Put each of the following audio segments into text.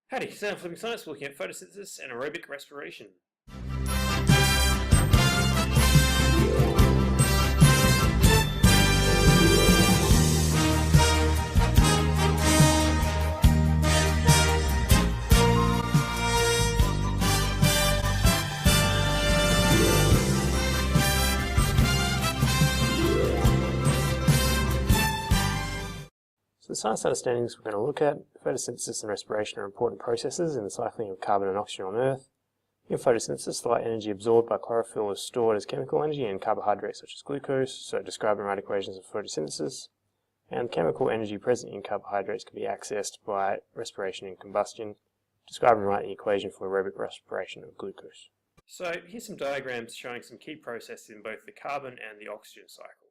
Howdy, today on Flippin Science we're looking at photosynthesis and aerobic respiration. So the science understandings we're going to look at: photosynthesis and respiration are important processes in the cycling of carbon and oxygen on Earth. In photosynthesis, the light energy absorbed by chlorophyll is stored as chemical energy in carbohydrates such as glucose, so describe and write equations of photosynthesis. And chemical energy present in carbohydrates can be accessed by respiration and combustion. Describe and write the equation for aerobic respiration of glucose. So here's some diagrams showing some key processes in both the carbon and the oxygen cycle.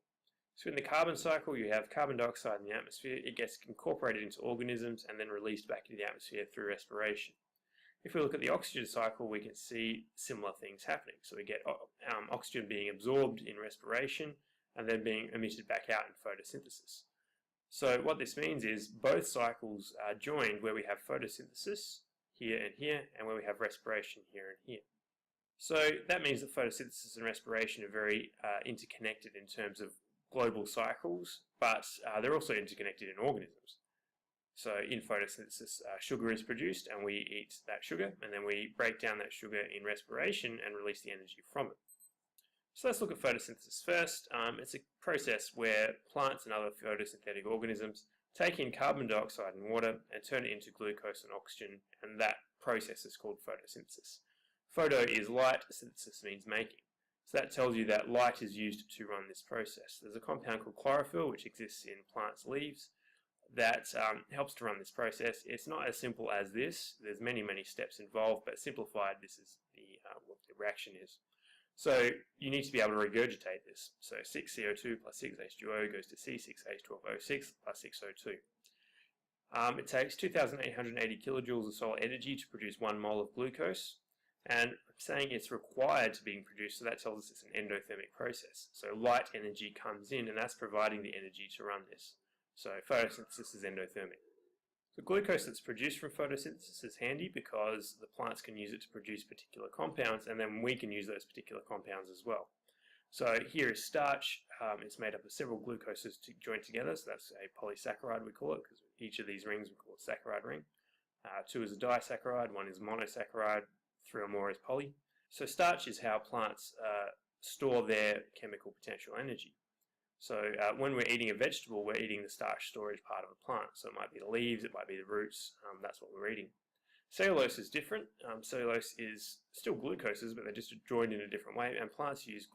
So in the carbon cycle, you have carbon dioxide in the atmosphere. It gets incorporated into organisms and then released back into the atmosphere through respiration. If we look at the oxygen cycle, we can see similar things happening. So we get oxygen being absorbed in respiration and then being emitted back out in photosynthesis. So what this means is both cycles are joined where we have photosynthesis here, and where we have respiration here and here. So that means that photosynthesis and respiration are very interconnected in terms of global cycles, but they're also interconnected in organisms. So in photosynthesis, sugar is produced and we eat that sugar, and then we break down that sugar in respiration and release the energy from it. So let's look at photosynthesis first. It's a process where plants and other photosynthetic organisms take in carbon dioxide and water and turn it into glucose and oxygen, and that process is called photosynthesis. Photo is light, synthesis means making. So that tells you that light is used to run this process. There's a compound called chlorophyll which exists in plants' leaves that helps to run this process. It's not as simple as this. There's many steps involved, but simplified, this is what the reaction is. So you need to be able to regurgitate this. So 6CO2 plus 6H2O goes to C6H12O6 plus 6O2. It takes 2,880 kilojoules of solar energy to produce 1 mole of glucose. And I'm saying it's required to be produced, so that tells us it's an endothermic process. So light energy comes in, and that's providing the energy to run this. So photosynthesis is endothermic. The glucose that's produced from photosynthesis is handy because the plants can use it to produce particular compounds, and then we can use those particular compounds as well. So here is starch. It's made up of several glucoses joined together, so that's a polysaccharide we call it, because each of these rings we call it saccharide ring. 2 is a disaccharide, 1 is monosaccharide, 3 or more is poly. So starch is how plants store their chemical potential energy. So when we're eating a vegetable, we're eating the starch storage part of the plant. So it might be the leaves, it might be the roots, that's what we're eating. Cellulose is different. Cellulose is still glucoses, but they're just joined in a different way, and plants use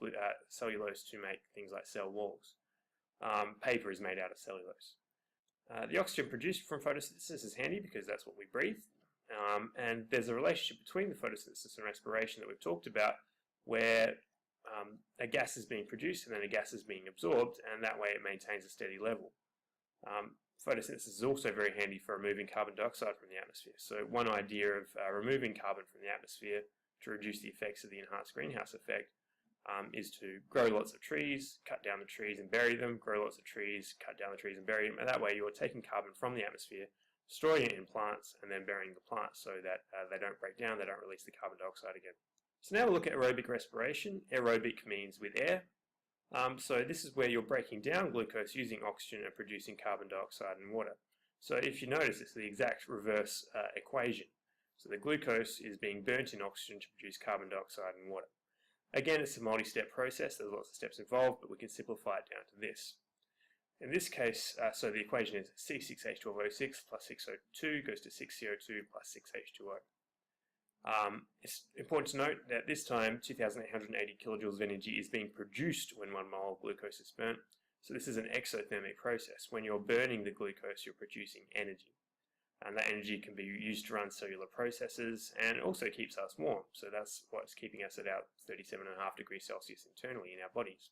cellulose to make things like cell walls. Paper is made out of cellulose. The oxygen produced from photosynthesis is handy because that's what we breathe. And there's a relationship between the photosynthesis and respiration that we've talked about, where a gas is being produced and then a gas is being absorbed, and that way it maintains a steady level. Photosynthesis is also very handy for removing carbon dioxide from the atmosphere. So one idea of removing carbon from the atmosphere to reduce the effects of the enhanced greenhouse effect is to grow lots of trees, cut down the trees and bury them, grow lots of trees, cut down the trees and bury them, and that way you're taking carbon from the atmosphere, storing it in plants, and then burying the plants so that they don't break down, they don't release the carbon dioxide again. So now we'll look at aerobic respiration. Aerobic means with air. So this is where you're breaking down glucose using oxygen and producing carbon dioxide and water. So if you notice, it's the exact reverse equation. So the glucose is being burnt in oxygen to produce carbon dioxide and water. Again, it's a multi-step process. There's lots of steps involved, but we can simplify it down to this. In this case, so the equation is C6H12O6 plus 6O2 goes to 6CO2 plus 6H2O. It's important to note that this time 2,880 kilojoules of energy is being produced when 1 mole of glucose is burnt. So this is an exothermic process. When you're burning the glucose, you're producing energy. And that energy can be used to run cellular processes, and it also keeps us warm. So that's what's keeping us at our 37.5 degrees Celsius internally in our bodies.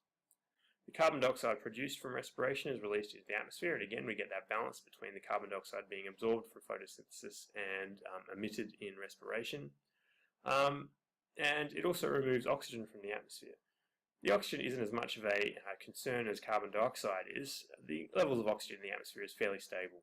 The carbon dioxide produced from respiration is released into the atmosphere, and again we get that balance between the carbon dioxide being absorbed from photosynthesis and emitted in respiration. And it also removes oxygen from the atmosphere. The oxygen isn't as much of a concern as carbon dioxide is. The levels of oxygen in the atmosphere is fairly stable.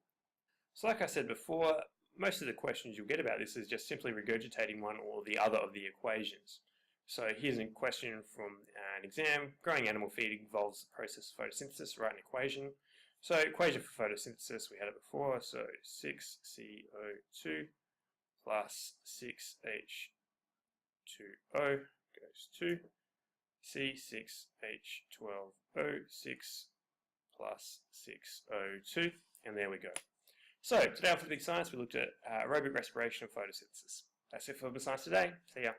So like I said before, most of the questions you'll get about this is just simply regurgitating one or the other of the equations. So here's a question from an exam. Growing animal feed involves the process of photosynthesis. Write an equation. So equation for photosynthesis, we had it before. So 6CO2 plus 6H2O goes to C6H12O6 plus 6O2. And there we go. So today on Flippin Science, we looked at aerobic respiration and photosynthesis. That's it for Flippin Science today. See ya.